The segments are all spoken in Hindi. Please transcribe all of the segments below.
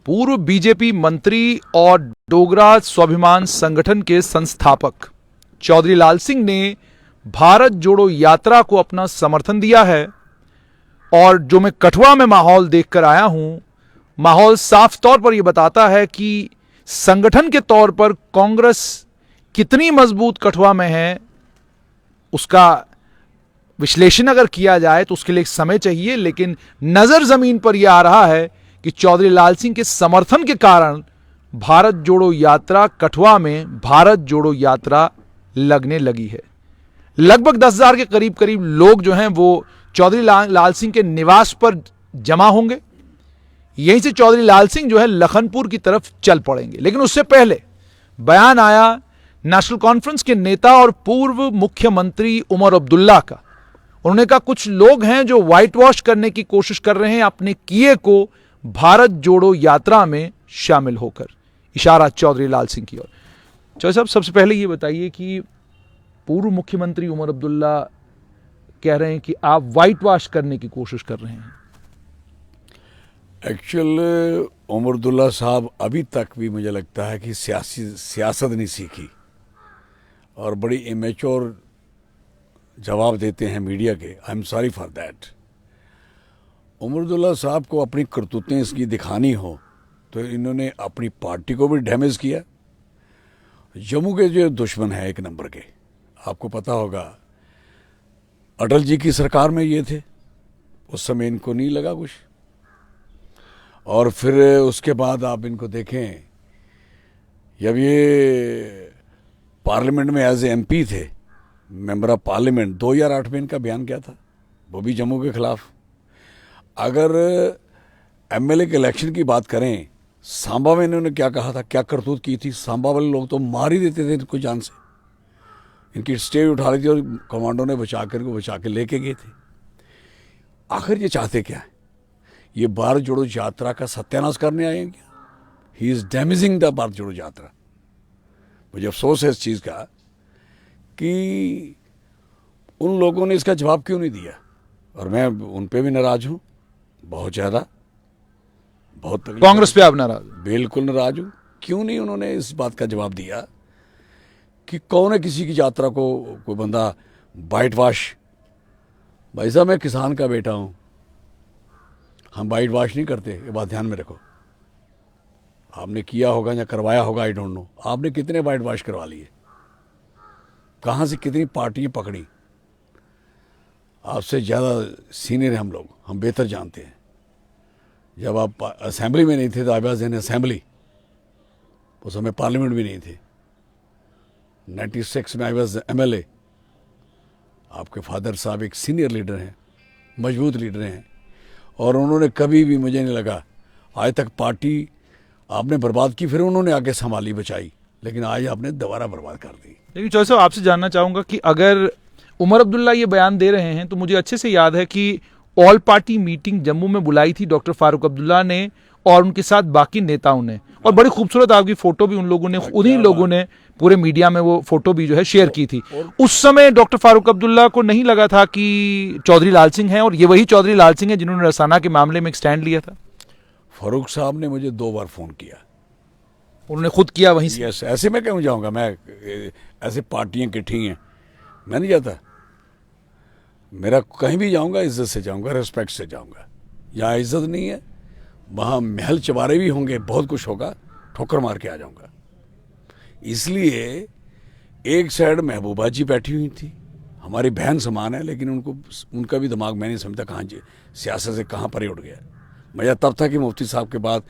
पूर्व बीजेपी मंत्री और डोगरा स्वाभिमान संगठन के संस्थापक चौधरी लाल सिंह ने भारत जोड़ो यात्रा को अपना समर्थन दिया है। और जो मैं कठुआ में माहौल देखकर आया हूं, माहौल साफ तौर पर यह बताता है कि संगठन के तौर पर कांग्रेस कितनी मजबूत कठुआ में है, उसका विश्लेषण अगर किया जाए तो उसके लिए समय चाहिए। लेकिन नजर जमीन पर यह आ रहा है कि चौधरी लाल सिंह के समर्थन के कारण भारत जोड़ो यात्रा कठुआ में भारत जोड़ो यात्रा लगने लगी है। लगभग 10,000 के करीब करीब लोग जो हैं वो चौधरी लाल सिंह के निवास पर जमा होंगे। यहीं से चौधरी लाल सिंह जो है लखनपुर की तरफ चल पड़ेंगे। लेकिन उससे पहले बयान आया नेशनल कॉन्फ्रेंस के नेता और पूर्व मुख्यमंत्री उमर अब्दुल्ला का। उन्होंने कहा कुछ लोग हैं जो व्हाइट वॉश करने की कोशिश कर रहे हैं अपने किए को भारत जोड़ो यात्रा में शामिल होकर, इशारा चौधरी लाल सिंह की ओर। चौधरी साहब, सबसे पहले ये बताइए कि पूर्व मुख्यमंत्री उमर अब्दुल्ला कह रहे हैं कि आप व्हाइट वॉश करने की कोशिश कर रहे हैं। एक्चुअल उमर अब्दुल्ला साहब अभी तक भी मुझे लगता है कि सियासत नहीं सीखी और बड़ी इमेच्योर जवाब देते हैं मीडिया के। I am sorry for that. Omar Abdullah साहब को अपनी करतूतें इसकी दिखानी हो तो इन्होंने अपनी पार्टी को भी डैमेज किया। जम्मू के जो दुश्मन है एक नंबर के, आपको पता होगा अटल जी की सरकार में ये थे, उस समय इनको नहीं लगा कुछ। और फिर उसके बाद आप इनको देखें, जब ये पार्लियामेंट में एज एमपी थे, मेंबर ऑफ पार्लियामेंट, 2008 में इनका बयान क्या था, वो भी जम्मू के खिलाफ। अगर एमएलए के इलेक्शन की बात करें, सांबा में इन्होंने क्या कहा था, क्या करतूत की थी। सांबा वाले लोग तो मार ही देते थे इनको जान से। इनकी स्टेज उठा ली थी और कमांडो ने बचा के लेके गए थे। आखिर ये चाहते क्या है? ये भारत जोड़ो यात्रा का सत्यानाश करने आए हैं क्या? He is damaging the Bharat जोड़ो यात्रा। मुझे अफसोस है इस चीज़ का कि उन लोगों ने इसका जवाब क्यों नहीं दिया। और मैं उन पे भी नाराज हूं, बहुत ज़्यादा, बहुत। कांग्रेस पे आप नाराज? बिल्कुल नाराज हूं। क्यों नहीं उन्होंने इस बात का जवाब दिया कि कौन है किसी की यात्रा को कोई बंदा वाइट वॉश। भाई साहब, मैं किसान का बेटा हूं, हम वाइट वॉश नहीं करते, ये बात ध्यान में रखो। आपने किया होगा या करवाया होगा, आई डोंट नो। आपने कितने वाइट वॉश करवा लिए, कहाँ से कितनी पार्टियां पकड़ी? आपसे ज़्यादा सीनियर हैं हम लोग, हम बेहतर जानते हैं। जब आप असेंबली में नहीं थे तो आई वाज इन असेंबली, उस समय पार्लियामेंट भी नहीं थे। 96 में आई वाज एमएलए। आपके फादर साहब एक सीनियर लीडर हैं, मजबूत लीडर हैं, और उन्होंने कभी भी, मुझे नहीं लगा आज तक पार्टी आपने बर्बाद की, फिर उन्होंने आगे संभाली, बचाई, लेकिन आज आपने दोबारा बर्बाद कर दी। लेकिन चौधरी साहब, आपसे जानना चाहूंगा कि अगर उमर अब्दुल्ला ये बयान दे रहे हैं तो मुझे अच्छे से याद है कि ऑल पार्टी मीटिंग जम्मू में बुलाई थी डॉक्टर फारूक अब्दुल्ला ने और उनके साथ बाकी नेताओं ने, और बड़ी खूबसूरत आपकी फोटो भी उन लोगों ने, उन्हीं लोगों ने पूरे मीडिया में वो फोटो भी जो है शेयर की थी। उस समय डॉक्टर फारूक अब्दुल्ला को नहीं लगा था कि चौधरी लाल सिंह हैं और ये वही चौधरी लाल सिंह हैं जिन्होंने रसाना के मामले में एक स्टैंड लिया था? फारूक साहब ने मुझे 2 बार फ़ोन किया। उन्होंने खुद किया वहीं से? यस, ऐसे मैं क्यों जाऊंगा? मैं ऐसे पार्टियां इकट्ठी हैं, मैं नहीं जाता। मेरा कहीं भी जाऊंगा इज्जत से जाऊंगा, रिस्पेक्ट से जाऊंगा। यहाँ इज्जत नहीं है, वहाँ महल चबारे भी होंगे, बहुत कुछ होगा, ठोकर मार के आ जाऊंगा। इसलिए एक साइड महबूबा जी बैठी हुई थी, हमारी बहन समान है, लेकिन उनका भी दिमाग मैं नहीं समझता कहाँ सियासत से कहाँ परे उठ गया। मजा तब था कि मुफ्ती साहब के बाद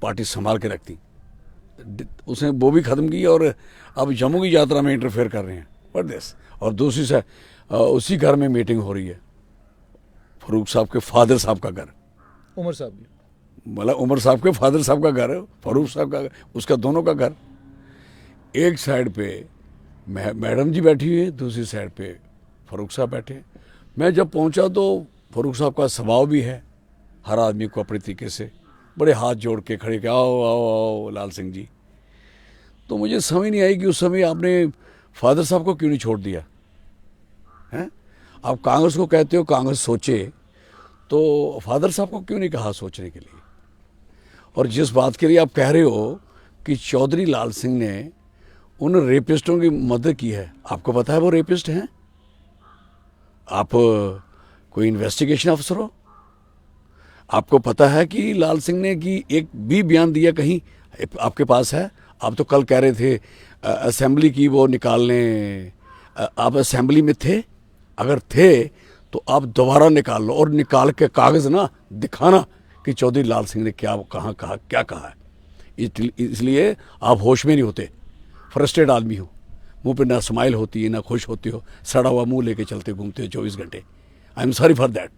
पार्टी संभाल के रखती, उसने वो भी ख़त्म की और अब जम्मू की यात्रा में इंटरफेयर कर रहे हैं। What this? और दूसरी से उसी घर में मीटिंग हो रही है, फारूक साहब के फादर साहब का घर, उमर साहब भी, मतलब उमर साहब के फादर साहब का घर, फारूक साहब का, उसका दोनों का घर। एक साइड पे मैडम जी बैठी हुई है, दूसरी साइड पे फारूक साहब बैठे। मैं जब पहुंचा तो फारूक साहब का स्वभाव भी है, हर आदमी को अपने तरीके से बड़े हाथ जोड़ के खड़े के आओ आओ आओ लाल सिंह जी। तो मुझे समझ नहीं आई कि उस समय आपने फादर साहब को क्यों नहीं छोड़ दिया हैं? आप कांग्रेस को कहते हो कांग्रेस सोचे, तो फादर साहब को क्यों नहीं कहा सोचने के लिए? और जिस बात के लिए आप कह रहे हो कि चौधरी लाल सिंह ने उन रेपिस्टों की मदद की है, आपको पता है वो रेपिस्ट हैं? आप कोई इन्वेस्टिगेशन अफसर हो? आपको पता है कि लाल सिंह ने कि एक भी बयान दिया कहीं आपके पास है? आप तो कल कह रहे थे असेंबली की वो निकालने, आप असेंबली में थे? अगर थे तो आप दोबारा निकाल लो और निकाल के कागज ना दिखाना कि चौधरी लाल सिंह ने क्या कहा क्या कहा है। इसलिए आप होश में नहीं होते, फ्रस्ट्रेट आदमी हो, मुंह पे ना स्माइल होती है ना खुश होते हो, सड़ा हुआ मुंह लेके चलते घूमते हो 24 घंटे। आई एम सॉरी फॉर दैट।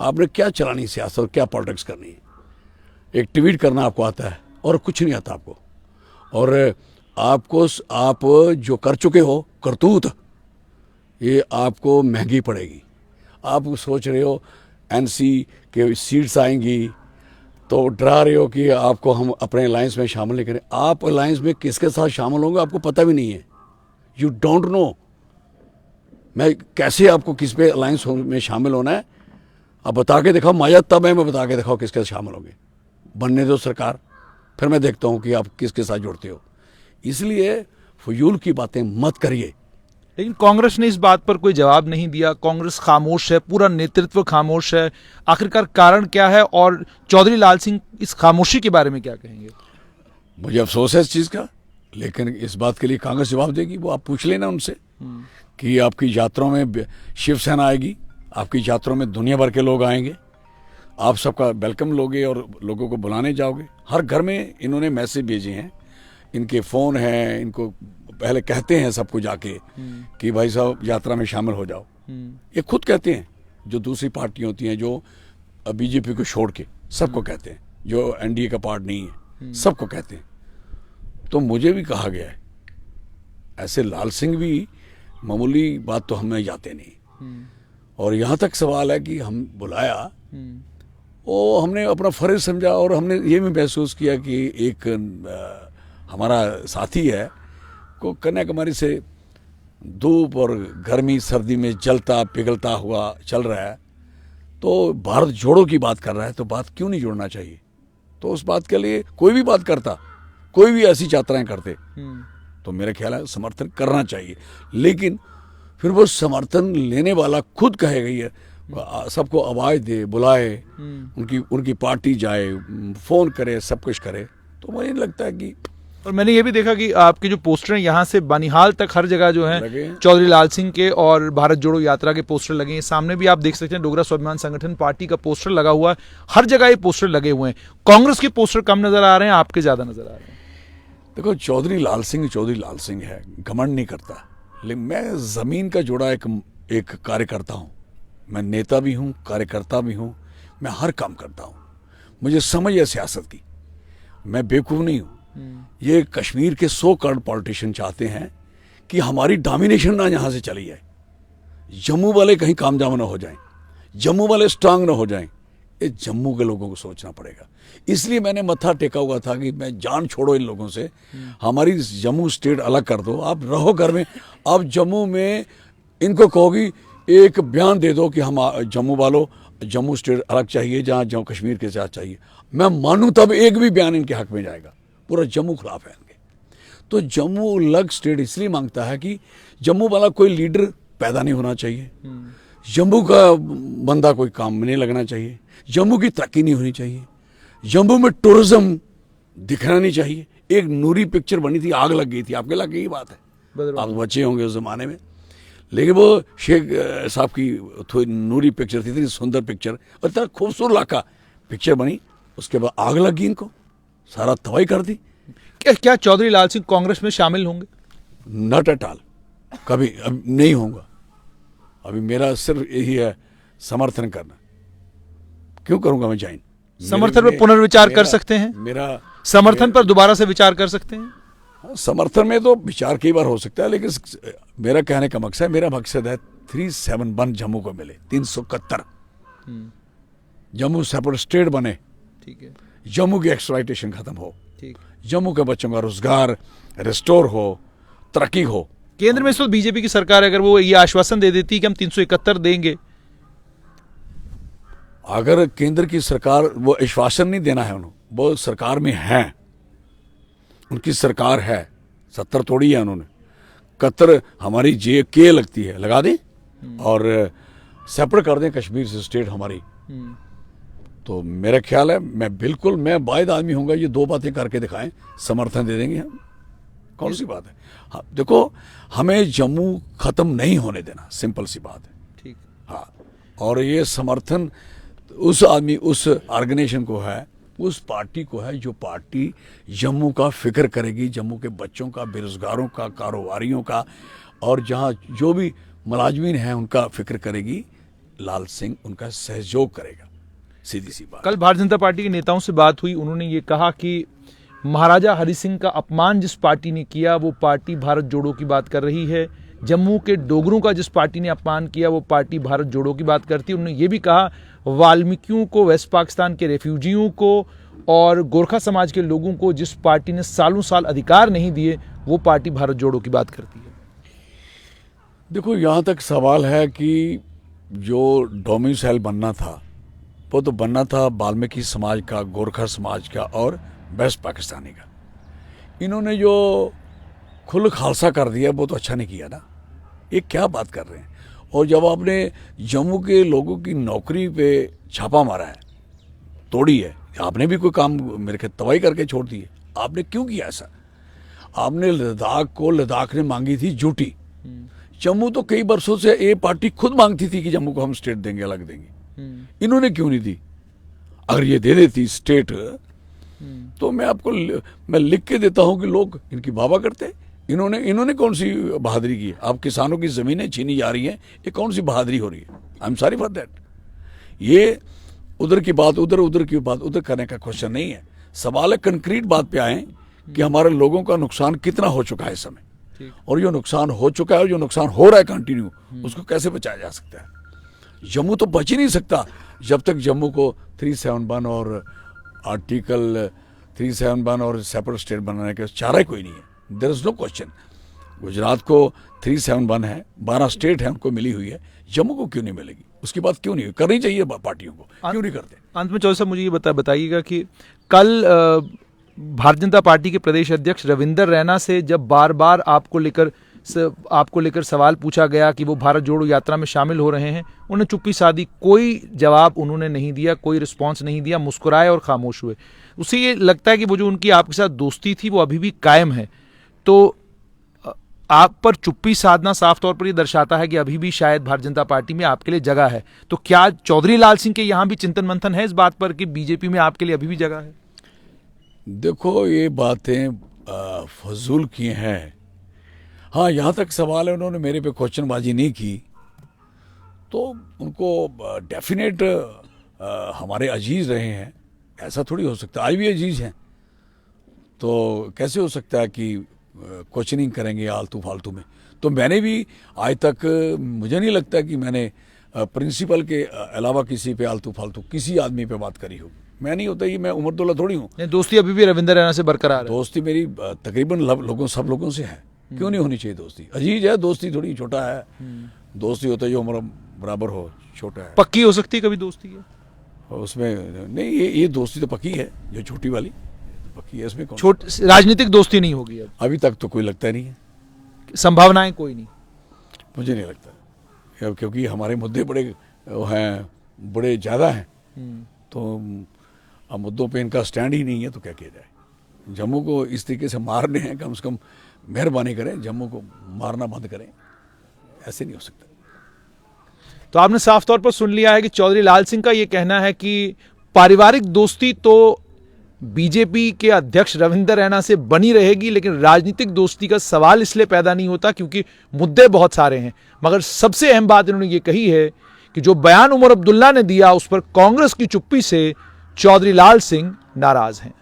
आपने क्या चलानी सियासत और क्या पॉलिटिक्स करनी है? एक ट्वीट करना आपको आता है और कुछ नहीं आता आपको। और आप जो कर चुके हो करतूत, ये आपको महंगी पड़ेगी। आप सोच रहे हो एनसी के सीट्स आएंगी तो डरा रहे हो कि आपको हम अपने अलायंस में शामिल नहीं करें। आप अलायंस में किसके साथ शामिल होंगे आपको पता भी नहीं है। You don't know. मैं कैसे आपको किस पे अलायंस में शामिल होना है आप बता के दिखाओ। मजा तब है मैं बता के दिखाओ किसके साथ शामिल होंगे। बनने दो सरकार, फिर मैं देखता हूँ कि आप किसके साथ जुड़ते हो। इसलिए फजूल की बातें मत करिए। लेकिन कांग्रेस ने इस बात पर कोई जवाब नहीं दिया। कांग्रेस खामोश है, पूरा नेतृत्व खामोश है। आखिरकार कारण क्या है और चौधरी लाल सिंह इस खामोशी के बारे में क्या कहेंगे? मुझे अफसोस है इस चीज़ का, लेकिन इस बात के लिए कांग्रेस जवाब देगी। वो आप पूछ लेना उनसे कि आपकी यात्राओं में शिवसेना आएगी, आपकी यात्राओं में दुनिया भर के लोग आएंगे, आप सबका वेलकम लोगे और लोगों को बुलाने जाओगे। हर घर में इन्होंने मैसेज भेजे हैं, इनके फ़ोन हैं, इनको पहले कहते हैं सबको जाके कि भाई साहब यात्रा में शामिल हो जाओ। ये खुद कहते हैं, जो दूसरी पार्टी होती हैं जो बीजेपी को छोड़ के सबको कहते हैं, जो एनडीए का पार्ट नहीं है सबको कहते हैं। तो मुझे भी कहा गया है, ऐसे लाल सिंह भी मामूली बात तो हमें जाते नहीं। और यहाँ तक सवाल है कि हम बुलाया, वो हमने अपना फर्ज समझा और हमने ये भी महसूस किया कि एक हमारा साथी है को कन्याकुमारी से धूप और गर्मी सर्दी में जलता पिघलता हुआ चल रहा है, तो भारत जोड़ो की बात कर रहा है, तो बात क्यों नहीं जोड़ना चाहिए? तो उस बात के लिए कोई भी बात करता, कोई भी ऐसी यात्राएं करते तो मेरा ख्याल है समर्थन करना चाहिए। लेकिन फिर वो समर्थन लेने वाला खुद कहेगा ये, सबको आवाज़ दे, बुलाए, उनकी पार्टी जाए, फ़ोन करे, सब कुछ करे, तो मुझे लगता है कि। और मैंने ये भी देखा कि आपके जो पोस्टर हैं यहाँ से बनिहाल तक हर जगह जो है चौधरी लाल सिंह के और भारत जोड़ो यात्रा के पोस्टर लगे हैं। सामने भी आप देख सकते हैं डोगरा स्वाभिमान संगठन पार्टी का पोस्टर लगा हुआ है। हर जगह ये पोस्टर लगे हुए हैं। कांग्रेस के पोस्टर कम नजर आ रहे हैं, आपके ज्यादा नजर आ रहे हैं। देखो, चौधरी लाल सिंह है, घमंड नहीं करता। लेकिन मैं ज़मीन का जुड़ा एक कार्यकर्ता हूँ। मैं नेता भी हूँ, कार्यकर्ता भी हूँ, मैं हर काम करता हूँ। मुझे समझ है सियासत की, मैं बेवकूफ़ नहीं हूँ। ये कश्मीर के 100 करोड़ पॉलिटिशियन चाहते हैं कि हमारी डोमिनेशन ना यहाँ से चली जाए, जम्मू वाले कहीं कामयाब ना हो जाएं, जम्मू वाले स्ट्रांग ना हो जाएं। ये जम्मू के लोगों को सोचना पड़ेगा। इसलिए मैंने मत्था टेका हुआ था कि मैं जान छोड़ो इन लोगों से, हमारी जम्मू स्टेट अलग कर दो, आप रहो घर में। आप जम्मू में इनको कहोगी एक बयान दे दो कि हम जम्मू वालों जम्मू स्टेट अलग चाहिए, जहाँ जम्मू कश्मीर के साथ चाहिए, मैं मानूं तब एक भी बयान इनके हक में जाएगा। पूरा जम्मू खिलाफ है इनके। तो जम्मू अलग स्टेट इसलिए मांगता है कि जम्मू वाला कोई लीडर पैदा नहीं होना चाहिए, जम्मू का बंदा कोई काम में नहीं लगना चाहिए, जम्मू की तरक्की नहीं होनी चाहिए, जम्मू में टूरिज्म दिखना नहीं चाहिए। एक नूरी पिक्चर बनी थी, आग लग गई थी, आपके इलाके की बात है, आप बच्चे होंगे उस जमाने में। लेकिन वो शेख साहब की थोड़ी नूरी पिक्चर थी, इतनी सुंदर पिक्चर और इतना खूबसूरत इलाका पिक्चर बनी, उसके बाद आग लगी, इनको सारा तबाही कर दी। क्या चौधरी लाल सिंह कांग्रेस में शामिल होंगे? नॉट एट ऑल, कभी अब नहीं होगा। अभी मेरा सिर्फ यही है समर्थन करना। क्यों करूंगा मैं ज्वाइन? समर्थन पर पुनर्विचार कर सकते हैं, मेरा समर्थन पर दोबारा से विचार कर सकते हैं। समर्थन में तो विचार कई बार हो सकता है, लेकिन मेरा कहने का मकसद है, मेरा मकसद है 371 जम्मू को मिले, 371 जम्मू सेपरेट स्टेट बने, ठीक है, जम्मू की एक्सप्लॉयटेशन खत्म हो, ठीक, जम्मू के बच्चों का रोजगार रिस्टोर हो, तरक्की हो। केंद्र में इस वक्त बीजेपी की सरकार अगर वो ये आश्वासन दे देती कि हम 371 देंगे, अगर केंद्र की सरकार वो आश्वासन नहीं देना है उन्होंने, वो सरकार में हैं, उनकी सरकार है, 70 तोड़ी है उन्होंने। कतर हमारी JK लगती है, लगा दें और सेपरेट कर दें कश्मीर से स्टेट हमारी। तो मेरा ख्याल है मैं वाहिद आदमी होऊंगा, ये दो बातें करके दिखाएं, समर्थन दे देंगे हम। कौन सी बात है? हाँ, देखो, हमें जम्मू खत्म नहीं होने देना, सिंपल सी बात है। ठीक। हाँ, और ये समर्थन उस आदमी, उस ऑर्गेनाइजेशन को है, उस पार्टी को है जो पार्टी जम्मू का फिक्र करेगी, जम्मू के बच्चों का, बेरोजगारों का, कारोबारियों का, और जहाँ जो भी मुलाजमीन हैं उनका फिक्र करेगी। लाल सिंह उनका सहयोग करेगा, सीधी सी बात। कल भारतीय जनता पार्टी के नेताओं से बात हुई, उन्होंने ये कहा कि महाराजा हरि सिंह का अपमान जिस पार्टी ने किया वो पार्टी भारत जोड़ो की बात कर रही है। जम्मू के डोगरों का जिस पार्टी ने अपमान किया वो पार्टी भारत जोड़ो की बात करती है। उन्होंने ये भी कहा वाल्मीकियों को, वेस्ट पाकिस्तान के रेफ्यूजियों को और गोरखा समाज के लोगों को जिस पार्टी ने सालों साल अधिकार नहीं दिए वो पार्टी भारत जोड़ो की बात करती है। देखो, यहाँ तक सवाल है कि जो डोमिसाइल बनना था वो तो बनना था वाल्मीकि समाज का, गोरखा समाज का और वेस्ट पाकिस्तानी का। इन्होंने जो खुल खालसा कर दिया वो तो अच्छा नहीं किया ना। ये क्या बात कर रहे हैं? और जब आपने जम्मू के लोगों की नौकरी पे छापा मारा है, तोड़ी है, आपने भी कोई काम मेरे ख्याल तबाही करके छोड़ दी है। आपने क्यों किया ऐसा? आपने लद्दाख ने मांगी थी ड्यूटी। जम्मू तो कई वर्षों से ये पार्टी खुद मांगती थी कि जम्मू को हम स्टेट देंगे, अलग देंगे। इन्होंने क्यों नहीं दी? अगर ये दे देती स्टेट तो मैं लिख के देता हूं कि लोग इनकी वाहवाही करते। इन्होंने कौन सी बहादुरी की? अब किसानों की जमीनें छीनी जा रही हैं, ये कौन सी बहादुरी हो रही है? आई एम सॉरी फॉर दैट। ये उधर की बात उधर की बात उधर करने का क्वेश्चन नहीं है। सवाल है कंक्रीट बात पे आए कि हमारे लोगों का नुकसान कितना हो चुका है इस समय, और जो नुकसान हो चुका है और जो नुकसान हो रहा है कंटिन्यू, उसको कैसे बचाया जा सकता है? जम्मू तो बच ही नहीं सकता जब तक जम्मू को 371 और आर्टिकल 371 और सेपरेट स्टेट बनाने का चारा ही कोई नहीं है। There is no question. Gujarat को 371 है, 12 स्टेट है, उनको मिली हुई है। जम्मू को क्यों नहीं मिलेगी? उसकी बात क्यों नहीं करनी चाहिए पार्टियों को? क्यों नहीं करते? अंत में चौधरी साहब मुझे ये बताइएगा कि कल भारतीय जनता पार्टी के प्रदेश अध्यक्ष रविंदर रैना से जब बार बार आपको लेकर सवाल पूछा गया कि वो भारत जोड़ो यात्रा में शामिल हो रहे हैं, उन्होंने चुप्पी साधी, कोई जवाब उन्होंने नहीं दिया, कोई रिस्पांस नहीं दिया, मुस्कुराए और खामोश हुए। उससे ये लगता है कि वो जो उनकी आपके साथ दोस्ती थी वो अभी भी कायम है। तो आप पर चुप्पी साधना साफ तौर पर ये दर्शाता है कि अभी भी शायद भारतीय जनता पार्टी में आपके लिए जगह है। तो क्या चौधरी लाल सिंह के यहाँ भी चिंतन मंथन है इस बात पर कि बीजेपी में आपके लिए अभी भी जगह है? देखो, ये बातें फजूल की हैं। हाँ, यहाँ तक सवाल है, उन्होंने मेरे पे क्वेश्चनबाजी नहीं की तो उनको डेफिनेट हमारे अजीज रहे हैं, ऐसा थोड़ी हो सकता। आज भी अजीज हैं, तो कैसे हो सकता है कि क्वेश्चनिंग करेंगे आलतू फालतू में? तो मैंने भी आज तक, मुझे नहीं लगता कि मैंने प्रिंसिपल के अलावा किसी पे आलतू फालतू किसी आदमी पे बात करी हो। मैं नहीं होता, ये मैं उमर अब्दुल्ला थोड़ी हूँ। दोस्ती अभी भी रविंदर रैना से बरकरार है? दोस्ती मेरी तकरीबन सब लोगों से है। क्यों नहीं होनी चाहिए दोस्ती? अजीज है, दोस्ती थोड़ी छोटा है। दोस्ती होता है जो हमारा बराबर हो, छोटा है। पक्की हो सकती है कभी दोस्ती है? उसमें नहीं, ये दोस्ती तो पक्की है, जो छोटी वाली पक्की है। इसमें राजनीतिक दोस्ती नहीं होगी अभी तक तो कोई लगता नहीं है। संभावनाएं कोई नहीं? मुझे नहीं लगता, क्योंकि हमारे मुद्दे बड़े ज़्यादा हैं। तो अब मुद्दों पे इनका स्टैंड ही नहीं है तो क्या किया जाए? जम्मू को इस तरीके से मारने हैं, कम से कम मेहरबानी करें, जम्मू को मारना बंद करें। ऐसे नहीं हो सकता। तो आपने साफ तौर पर सुन लिया है कि चौधरी लाल सिंह का यह कहना है कि पारिवारिक दोस्ती तो बीजेपी के अध्यक्ष रविंदर रैना से बनी रहेगी, लेकिन राजनीतिक दोस्ती का सवाल इसलिए पैदा नहीं होता क्योंकि मुद्दे बहुत सारे हैं। मगर सबसे अहम बात इन्होंने ये कही है कि जो बयान उमर अब्दुल्ला ने दिया उस पर कांग्रेस की चुप्पी से चौधरी लाल सिंह नाराज हैं।